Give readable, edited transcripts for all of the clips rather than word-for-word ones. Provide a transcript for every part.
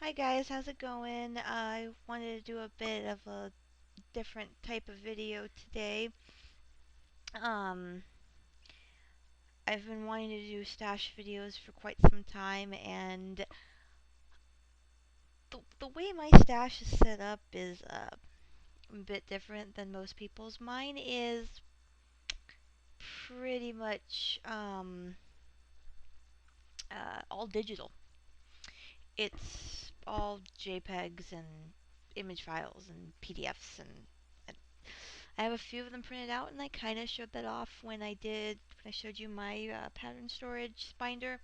Hi guys, how's it going? I wanted to do a bit of a different type of video today. Um, I've been wanting to do stash videos for quite some time, and the way my stash is set up is a bit different than most people's. Mine is pretty much all digital. It's all JPEGs and image files and PDFs and I have a few of them printed out, and I kind of showed that off when I showed you my pattern storage binder.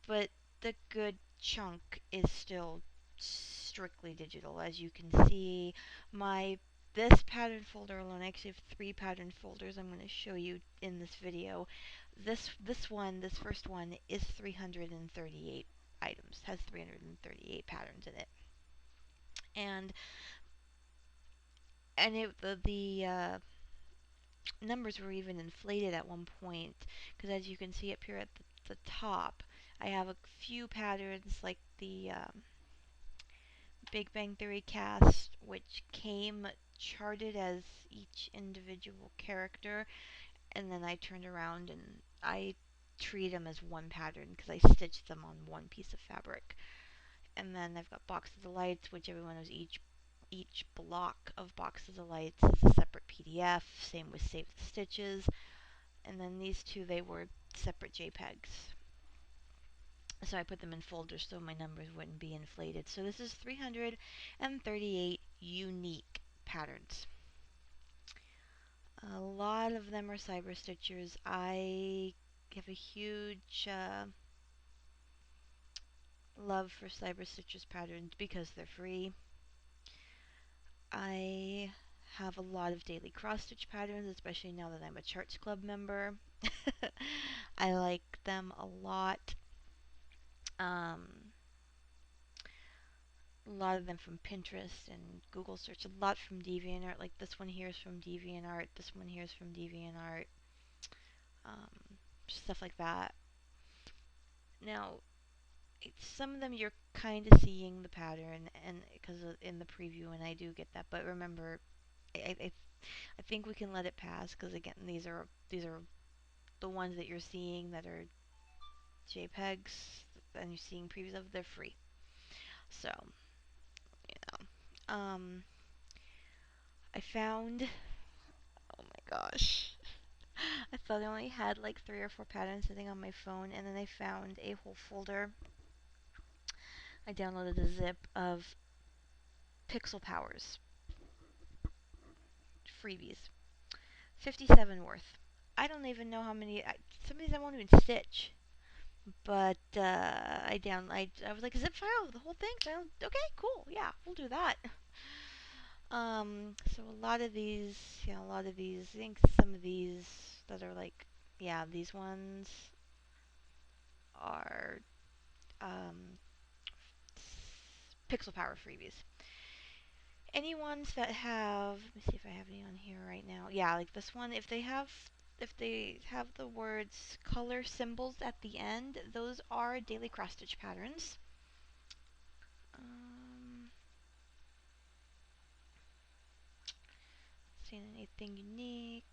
But the good chunk is still strictly digital, as you can see. My this pattern folder alone, I actually have three pattern folders I'm going to show you in this video. This first one is 338 items, has 338 patterns in it, and the numbers were even inflated at one point because, as you can see up here at the top, I have a few patterns like the Big Bang Theory cast, which came charted as each individual character, and then I turned around and I treat them as one pattern because I stitched them on one piece of fabric. And then I've got Boxes of Lights, which everyone knows each block of Boxes of Lights is a separate PDF. Same with Save the Stitches. And then these two, they were separate JPEGs. So I put them in folders so my numbers wouldn't be inflated. So this is 338 unique patterns. A lot of them are cyber stitchers. I have a huge love for cyber stitchers patterns because they're free. I have a lot of daily cross stitch patterns, especially now that I'm a Charts Club member. I like them a lot. Um, a lot of them from Pinterest and Google search, a lot from DeviantArt. Like this one here is from DeviantArt, this one here is from DeviantArt, stuff like that. Now, some of them you're kind of seeing the pattern, and because in the preview, and I do get that. But remember, I, I, I think we can let it pass because again, these are the ones that you're seeing that are JPEGs, and you're seeing previews of. They're free, so you know. I found. Oh my gosh. I thought I only had like three or four patterns sitting on my phone, and then I found a whole folder. I downloaded a zip of Pixel Powers freebies, 57 worth. I don't even know how many. Some of these I won't even stitch. But I was like, zip file the whole thing. So okay, cool, yeah, we'll do that. So a lot of these, a lot of these. I think some of these that are like, yeah, these ones are um, Pixel Power freebies. Any ones that have, let me see if I have any on here right now. Yeah, like this one, if they have the words color symbols at the end, those are daily cross stitch patterns. Um, Seeing anything unique?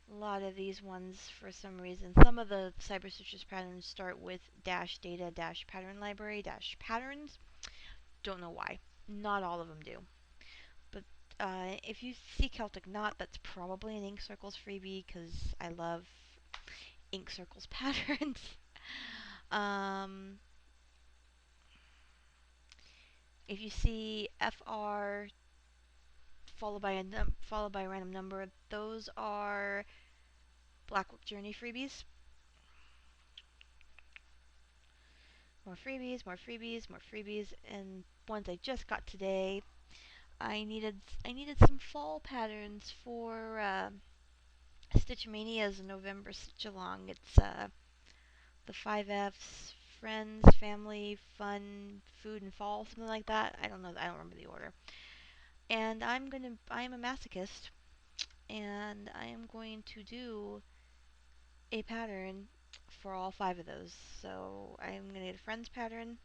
A lot of these ones, for some reason, some of the cyber stitches patterns start with dash data dash pattern library dash patterns. Don't know why. Not all of them do. But if you see Celtic Knot, that's probably an Ink Circles freebie because I love Ink Circles patterns. um, if you see FR followed by a random number, those are Blackbook Journey freebies. More freebies, more freebies, more freebies, and ones I just got today. I needed some fall patterns for Stitch Mania's November Stitch Along. It's the 5Fs, friends, family, fun, food, and fall, something like that. I don't know. I don't remember the order. And I am a masochist, and I am going to do a pattern for all 5 of those. So I'm going to get a friend's pattern.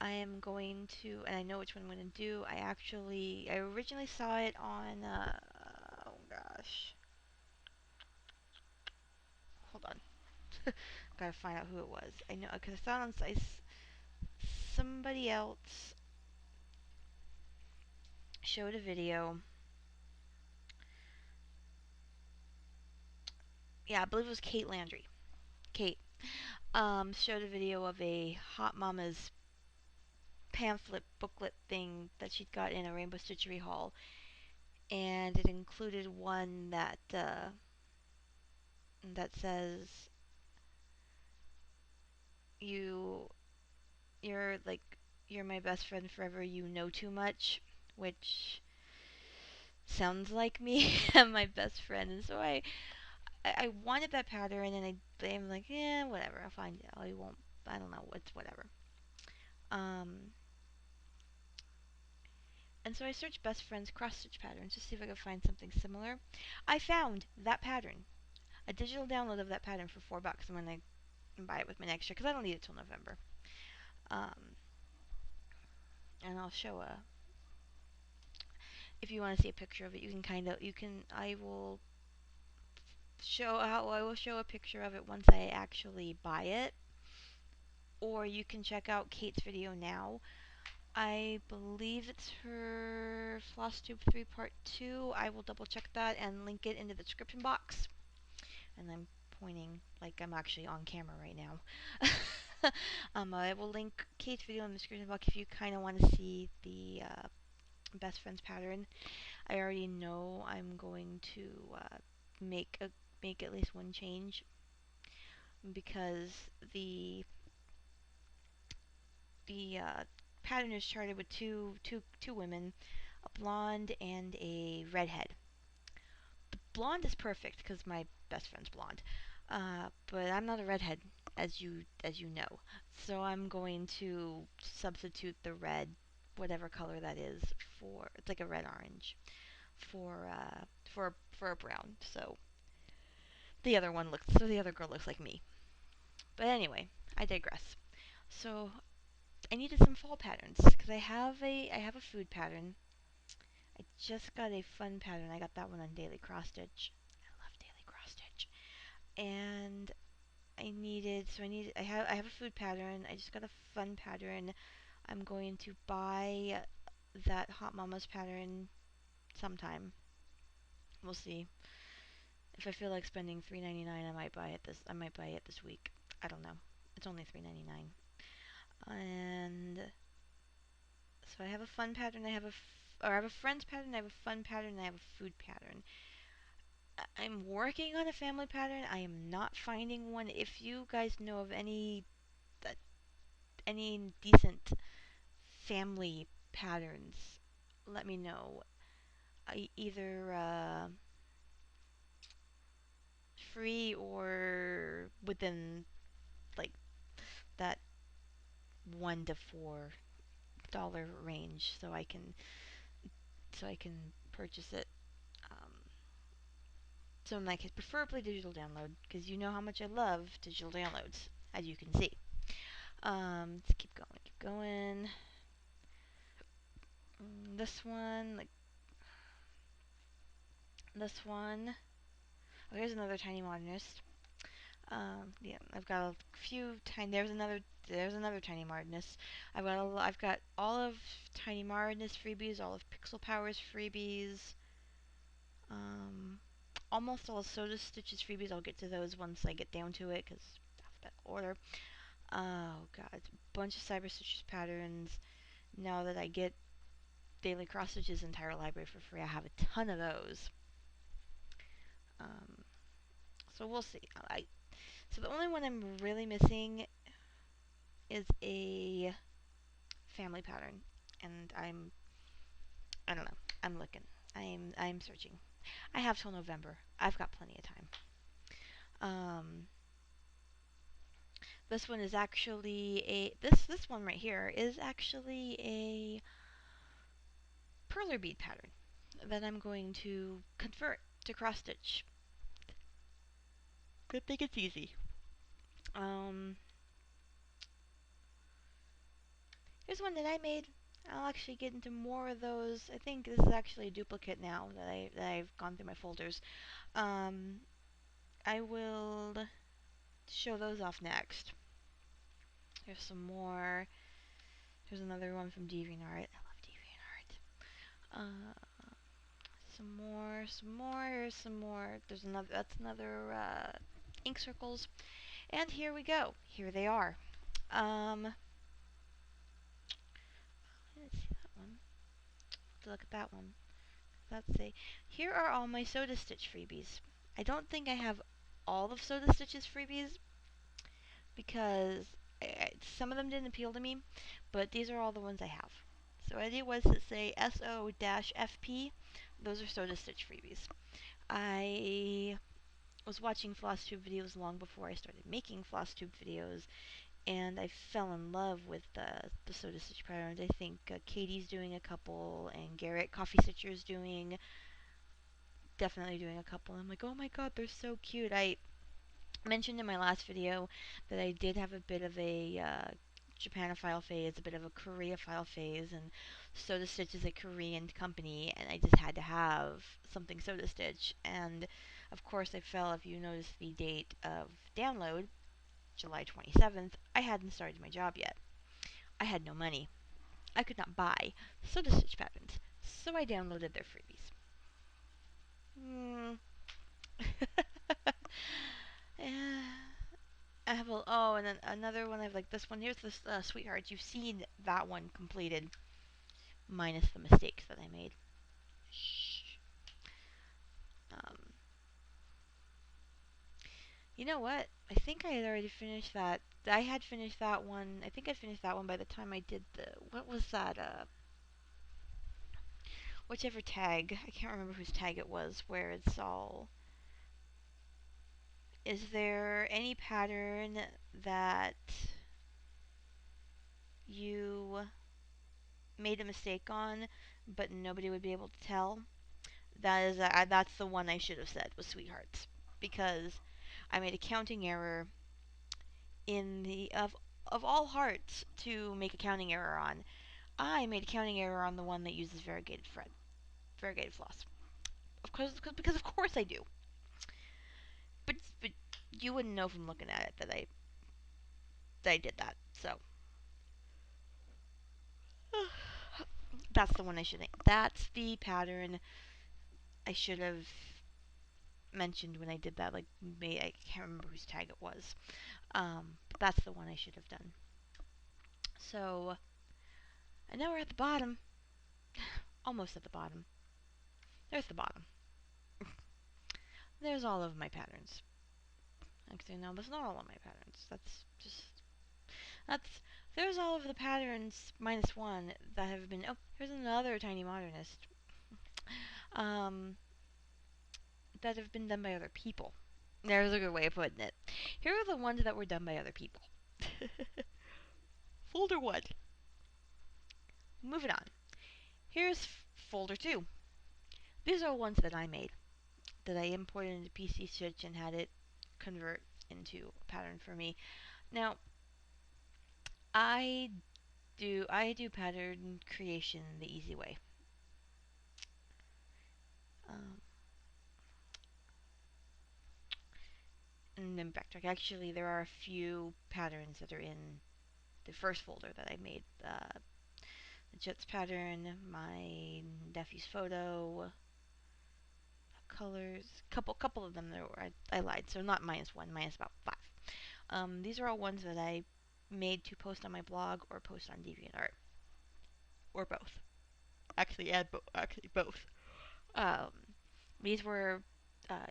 I am going to, and I know which one I'm going to do. I originally saw it on, oh gosh, hold on. Gotta find out who it was. I know, because I saw it on somebody else showed a video. Yeah, I believe it was Kate Landry. Kate showed a video of a Hot Mamas pamphlet booklet thing that she'd got in a Rainbow Stitchery haul, and it included one that says you you're like you're my best friend forever. You know too much, which sounds like me and my best friend. And so I wanted that pattern, and I'm like, yeah, whatever. I'll find it. I won't. I don't know. It's whatever. Um, and so I searched best friends cross stitch patterns to see if I could find something similar. I found that pattern, a digital download of that pattern for $4. I'm gonna buy it with my next year because I don't need it till November. Um, and I'll show a. If you want to see a picture of it, you can kind of you can. I will show a picture of it once I actually buy it, or you can check out Kate's video now. I believe it's her Flosstube 3 Part 2. I will double check that and link it in the description box. And I'm pointing like I'm actually on camera right now. I will link Kate's video in the description box if you kind of want to see the best friends pattern. I already know I'm going to make at least one change because the pattern is charted with two women, a blonde and a redhead. The blonde is perfect because my best friend's blonde, but I'm not a redhead, as you know. So I'm going to substitute the red, whatever color that is, for it's like a red orange, for a brown. So the other girl looks like me. But anyway, I digress. So I needed some fall patterns because I have a food pattern. I just got a fun pattern. I got that one on Daily Cross Stitch. I love Daily Cross Stitch. And I have a food pattern. I just got a fun pattern. I'm going to buy that Hot Mamas pattern sometime. We'll see. If I feel like spending $3.99, I might buy it this week. I don't know. It's only $3.99. And so I have a fun pattern. I have a friend's pattern. I have a fun pattern. And I have a food pattern. I'm working on a family pattern. I am not finding one. If you guys know of uh, any decent family patterns, let me know. Either free or within like that $1 to $4 range, so I can purchase it. Um, so in my case, preferably digital download, because you know how much I love digital downloads, as you can see. Let's keep going, keep going. This one, like this one. Oh, here's another tiny modernist. Yeah, I've got a few tiny. There's another tiny modernist. I've got all of Tiny Modernist freebies, all of Pixel Powers freebies. Um, almost all of Soda Stitches freebies. I'll get to those once I get down to it, because alphabetical order. Oh god, a bunch of Cyber Stitches patterns. Now that I get Daily Cross Stitch's entire library for free, I have a ton of those. Um, so we'll see. So the only one I'm really missing is a family pattern, and I don't know. I'm looking. I'm searching. I have till November. I've got plenty of time. Um, this one is actually this one right here is actually a perler bead pattern that I'm going to convert to cross stitch. Good thing it's easy. Um, here's one that I made. I'll actually get into more of those. I think this is actually a duplicate now that I've gone through my folders. Um, I will show those off next. Here's some more. Here's another one from DeviantArt. I love DeviantArt. Some more, some more. Here's some more. There's another. That's another ink circles. And here we go. Here they are. I didn't see that one. Let's look at that one. Let's see. Here are all my Soda Stitch freebies. I don't think I have all of Soda Stitch's freebies because some of them didn't appeal to me, but these are all the ones I have. So what I did was to say SO-FP. Those are Soda Stitch freebies. I was watching Flosstube videos long before I started making Flosstube videos, and I fell in love with the Soda Stitch patterns. I think Katie's doing a couple, and Garrett Coffee Stitcher's definitely doing a couple. I'm like, oh my god, they're so cute. I mentioned in my last video that I did have a bit of a Japanophile phase, a bit of a Koreaphile phase, and Soda Stitch is a Korean company, and I just had to have something Soda Stitch. And of course, I fell, if you notice the date of download, July 27th, I hadn't started my job yet. I had no money. I could not buy Soda Stitch patterns, so I downloaded their freebies. Hmm. Yeah. I have and then another one. I have like this one. Here's this Sweethearts. You've seen that one completed, minus the mistakes that I made. Shh. Um, you know what? I think I had already finished that. I had finished that one. I think I finished that one by the time I did the. What was that? Whichever tag. I can't remember whose tag it was. Where it's all. Is there any pattern that you made a mistake on, but nobody would be able to tell? That's the one I should have said was Sweethearts, because I made a counting error in the of all hearts to make a counting error on. I made a counting error on the one that uses variegated floss. Of course, because of course I do. But you wouldn't know from looking at it that I did that. So that's the one I should. That's the pattern I should have mentioned when I did that. Like, I can't remember whose tag it was. But that's the one I should have done. So, and now we're at the bottom. Almost at the bottom. There's the bottom. There's all of my patterns. Actually, no, that's not all of my patterns. That's, there's all of the patterns, minus one, that have been, oh, here's another tiny modernist, um, that have been done by other people. There's a good way of putting it. Here are the ones that were done by other people. Folder 1. Moving on. Here's folder 2. These are ones that I made, that I imported into PC Stitch and had it convert into a pattern for me. Now, I do pattern creation the easy way. Um, and then backtrack. Actually, there are a few patterns that are in the first folder that I made. The Jets pattern, my nephew's photo, colors, couple of them there were, I lied, so not minus one, minus about 5. These are all ones that I made to post on my blog or post on DeviantArt, or both. Actually both. Um, these were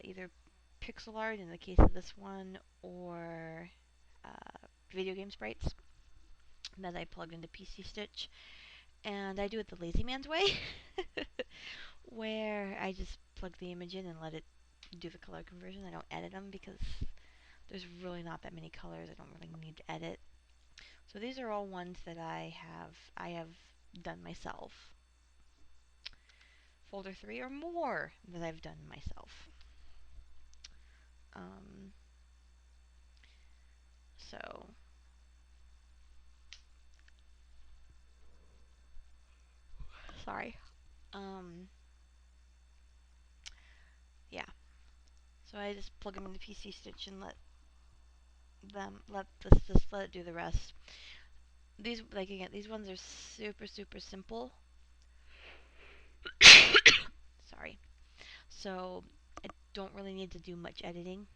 either pixel art in the case of this one, or video game sprites that I plugged into PC Stitch. And I do it the lazy man's way, where I just plug the image in and let it do the color conversion. I don't edit them because there's really not that many colors I don't really need to edit. So these are all ones that I have done myself. Folder 3 or more that I've done myself. Um, So, sorry. Um, yeah. So I just plug them in the PC Stitch and let it do the rest. These, like, again, these ones are super simple. Sorry. So I don't really need to do much editing.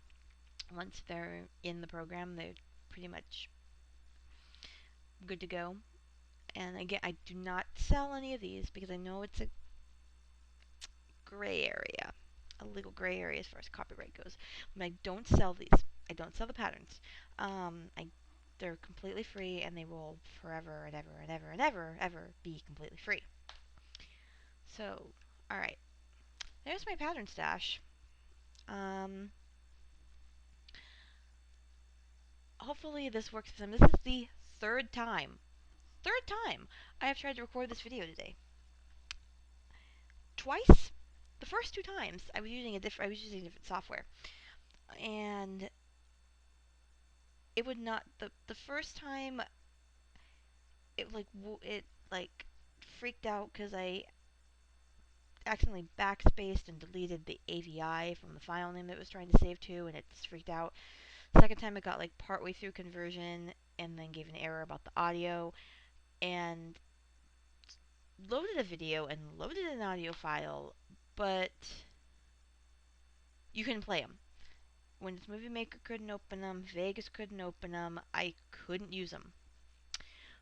Once they're in the program, they're pretty much good to go. And again, I do not sell any of these because I know it's a gray area, a legal gray area as far as copyright goes. But I don't sell these. I don't sell the patterns. I they're completely free and they will forever and ever and ever and ever be completely free. So, all right, there's my pattern stash. Um, Hopefully this works for them. This is the third time I have tried to record this video today. Twice. The first two times I was using different software, and it would not. The first time it like freaked out because I accidentally backspaced and deleted the AVI from the file name that it was trying to save to, and it just freaked out. Second time it got like partway through conversion and then gave an error about the audio, and loaded a video and loaded an audio file, but you couldn't play them. Windows Movie Maker couldn't open them, Vegas couldn't open them, I couldn't use them.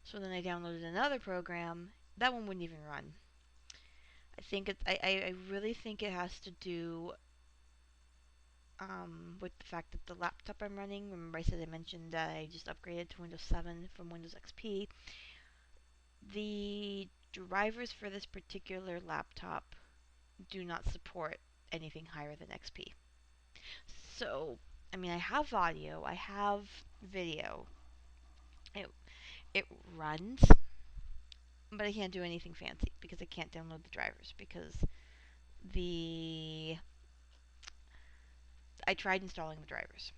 So then I downloaded another program. That one wouldn't even run. I really think it has to do with the fact that the laptop I'm running, remember I mentioned I just upgraded to Windows 7 from Windows XP. The drivers for this particular laptop do not support anything higher than XP. So, I mean, I have audio, I have video. It it runs, but I can't do anything fancy because I can't download the drivers because the I tried installing the drivers,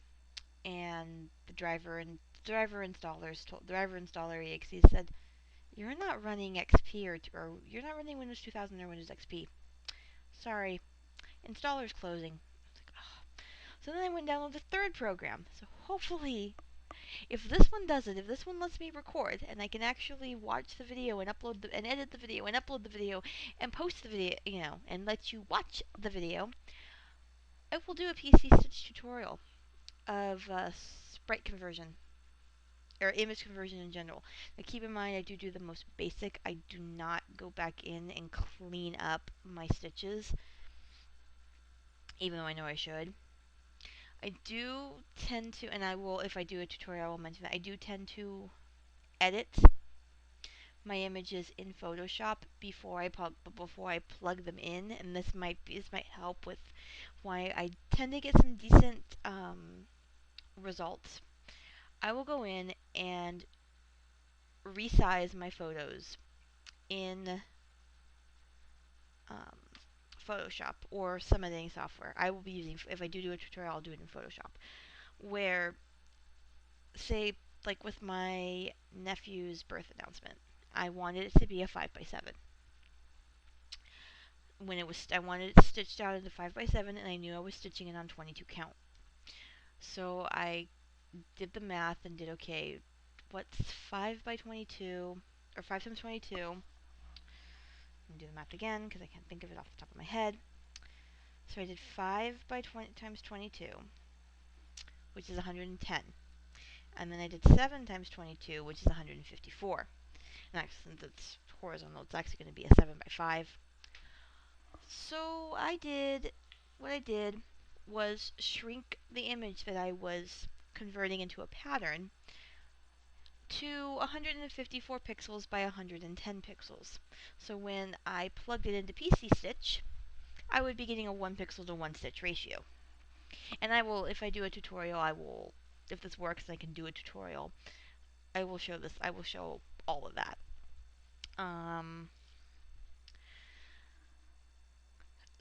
and the driver installer exe said you're not running XP or you're not running Windows 2000 or Windows XP. Sorry, installer's closing. Like, oh. So then I went down to the third program. So hopefully, if this one does it, if this one lets me record and I can actually watch the video and and edit the video and upload the video and post the video, and let you watch the video, I will do a PC Stitch tutorial of sprite conversion or image conversion in general. Now keep in mind I do the most basic. I do not go back in and clean up my stitches, even though I know I should. I do tend to, and I will, if I do a tutorial, I will mention that I do tend to edit my images in Photoshop before I plug them in, and this might help with why I tend to get some decent results. I will go in and resize my photos in um, Photoshop or some editing software. I will be using, if I do a tutorial, I'll do it in Photoshop. Where, say, like with my nephew's birth announcement, I wanted it to be a 5x7. I wanted it stitched out into 5x7, and I knew I was stitching it on 22 count. So I did the math and did, okay, what's 5x22, or 5 times 22? I'm going to do the math again because I can't think of it off the top of my head. So I did 5 by 20 times 22, which is 110. And then I did 7 times 22, which is 154. And actually, since it's horizontal, it's actually going to be a 7 by 5. So what I did was shrink the image that I was converting into a pattern to 154 pixels by 110 pixels. So when I plugged it into PC Stitch, I would be getting a 1 pixel to 1 stitch ratio. And I will, if I do a tutorial, if this works and I can do a tutorial, I will show all of that.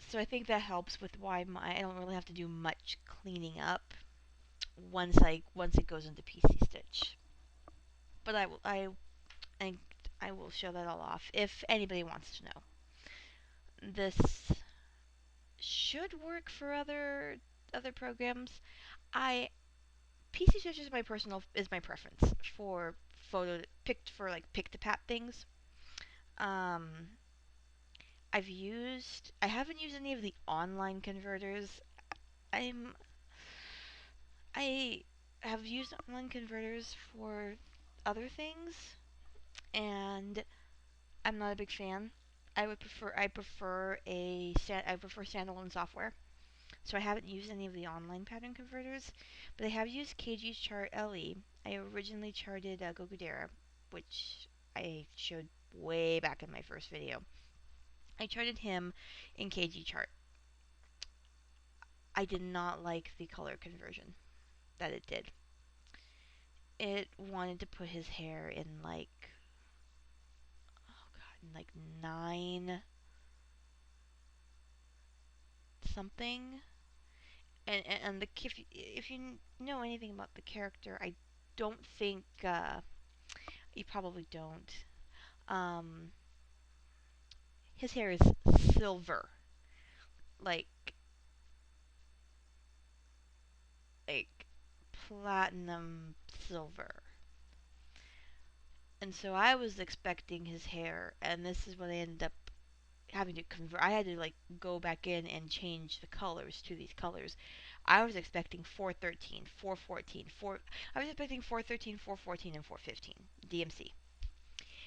So I think that helps with why I don't really have to do much cleaning up once it goes into PC Stitch. But I I will show that all off if anybody wants to know. This should work for other programs. I PC Stitch is my preference for pick to pat things. Um, I haven't used any of the online converters. I'm I have used online converters for other things, and I'm not a big fan. I prefer standalone software. So I haven't used any of the online pattern converters, but I have used KG Chart LE. I originally charted Gokudera, which I showed way back in my first video. I charted him in KG Chart. I did not like the color conversion that it did. It wanted to put his hair in like 9 something. And if you know anything about the character, I don't think you probably don't. Um, his hair is silver, like like platinum silver. And so I was expecting his hair, and this is what I ended up having to convert. I had to like go back in and change the colors to these colors. I was expecting 413, 414, 4. I was expecting 413, 414, and 415 DMC,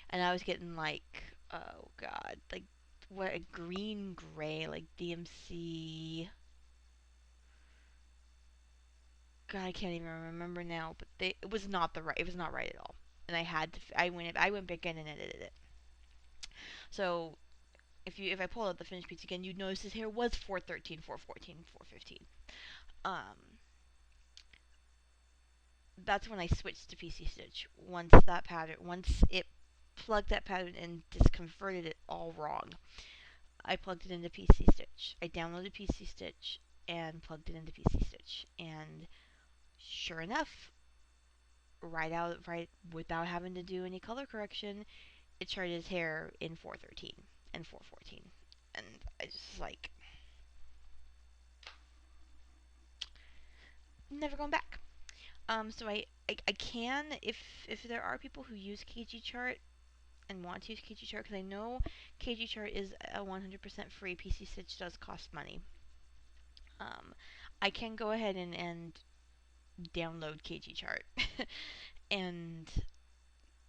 and I was getting like, oh god, like what a green gray like DMC. God, I can't even remember now, but it was not the right. It was not right at all, and I went back in and edited it. So if I pull out the finished piece again, you'd notice his hair was 413, 414, 415. Um, that's when I switched to PC Stitch. Once it plugged that pattern and just converted it all wrong, I plugged it into PC Stitch. I downloaded PC Stitch and plugged it into PC Stitch, and sure enough, right without having to do any color correction, it charted his hair in 413 and 414, and I just like never going back. So I can if there are people who use KG Chart and want to use KG Chart, because I know KG Chart is a 100% free. PC Stitch does cost money. Um, I can go ahead and download KG Chart and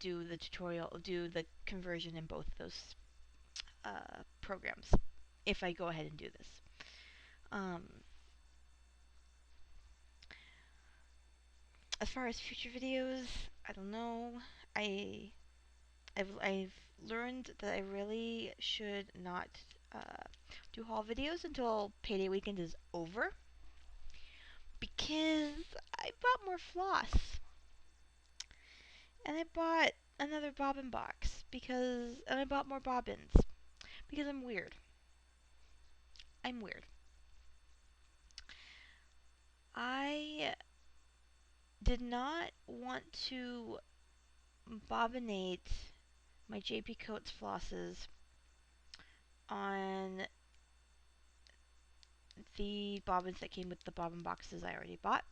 do the conversion in both of those programs if I go ahead and do this. Um, as far as future videos, I don't know. I I've learned that I really should not do haul videos until payday weekend is over, because I bought more floss and I bought another bobbin box and I bought more bobbins because I'm weird. I'm weird. I did not want to bobbinate my JP Coates flosses on the bobbins that came with the bobbin boxes I already bought,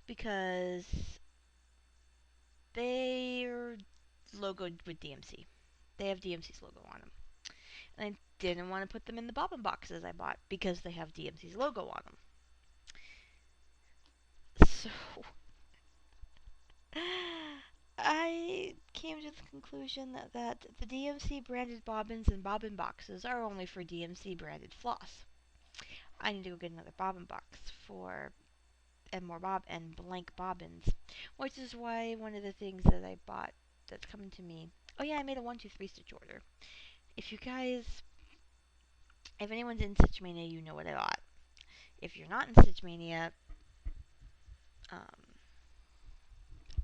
because they're logoed with DMC. They have DMC's logo on them. And I didn't want to put them in the bobbin boxes I bought because they have DMC's logo on them. So I came to the conclusion that the DMC branded bobbins and bobbin boxes are only for DMC branded floss. I need to go get another bobbin box for and blank bobbins, which is why one of the things that I bought that's coming to me. Oh yeah, I made a 1-2-3 stitch order. If anyone's in Stitch Mania, you know what I bought. If you're not in Stitch Mania, um,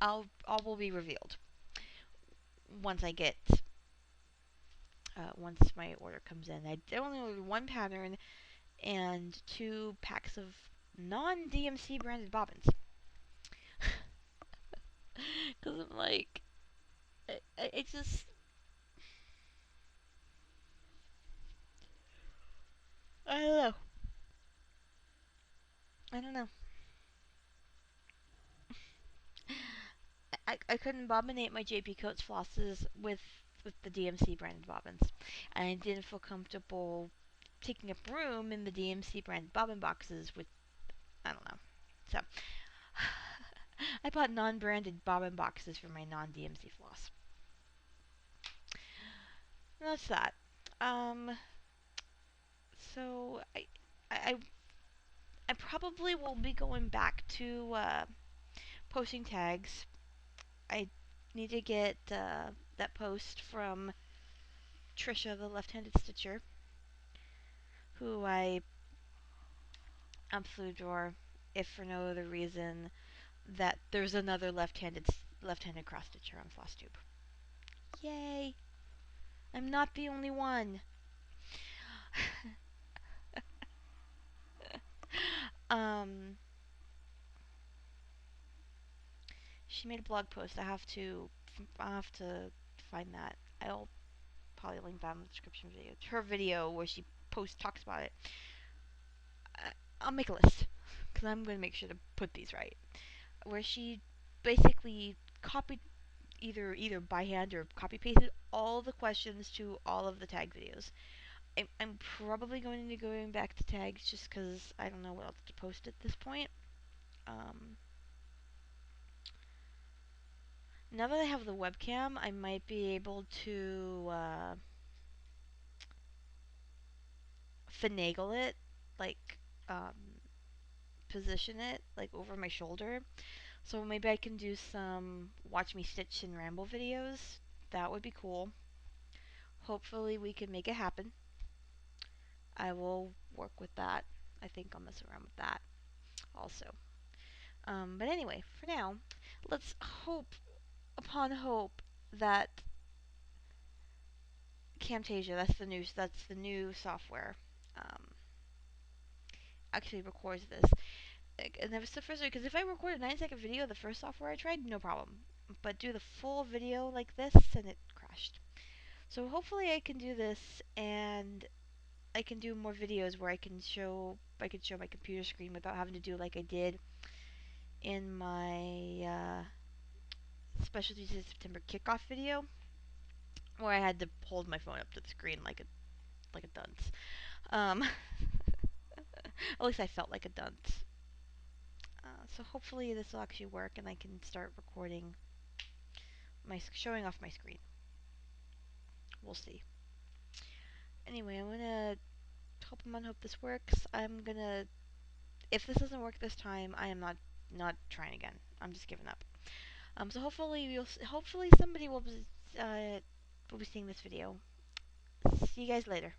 all will be revealed once once my order comes in. I only ordered one pattern and 2 packs of non-DMC branded bobbins. Because I'm like, it just, I don't know. I don't know. I couldn't bobbinate my JP Coates flosses with the DMC branded bobbins, and I didn't feel comfortable taking up room in the DMC branded bobbin boxes with, I don't know. So I bought non-branded bobbin boxes for my non-DMC floss. And that's that. Um, so I I probably will be going back to posting tags. I need to get that post from Trisha, the left-handed stitcher, who I absolutely adore, if for no other reason that there's another left-handed cross stitcher on Flosstube. Yay! I'm not the only one. um, she made a blog post. I have to find that. I'll probably link that in the description video. Her video where she talks about it. I'll make a list because I'm going to make sure to put these right. Where she basically copied either by hand or copy pasted all the questions to all of the tag videos. I'm probably going to be going back to tags just because I don't know what else to post at this point. Um, Now that I have the webcam, I might be able to finagle it, like position it like over my shoulder. So maybe I can do some watch me stitch and ramble videos. That would be cool. Hopefully we can make it happen. I will work with that. I think I'll mess around with that also. But anyway, for now, let's hope upon hope that Camtasia, that's the new software, um, actually records this. And that was the first way, because if I record a 9-second video, the first software I tried, no problem. But do the full video like this, and it crashed. So hopefully I can do this, and I can do more videos where I can show my computer screen without having to do like I did in my Specialty September kickoff video, where I had to hold my phone up to the screen like a dunce. Um, at least I felt like a dunce. So hopefully this will actually work, and I can start recording showing off my screen. We'll see. Anyway, I'm gonna hope this works. If this doesn't work this time, I am not trying again. I'm just giving up. So hopefully somebody will be seeing this video. See you guys later.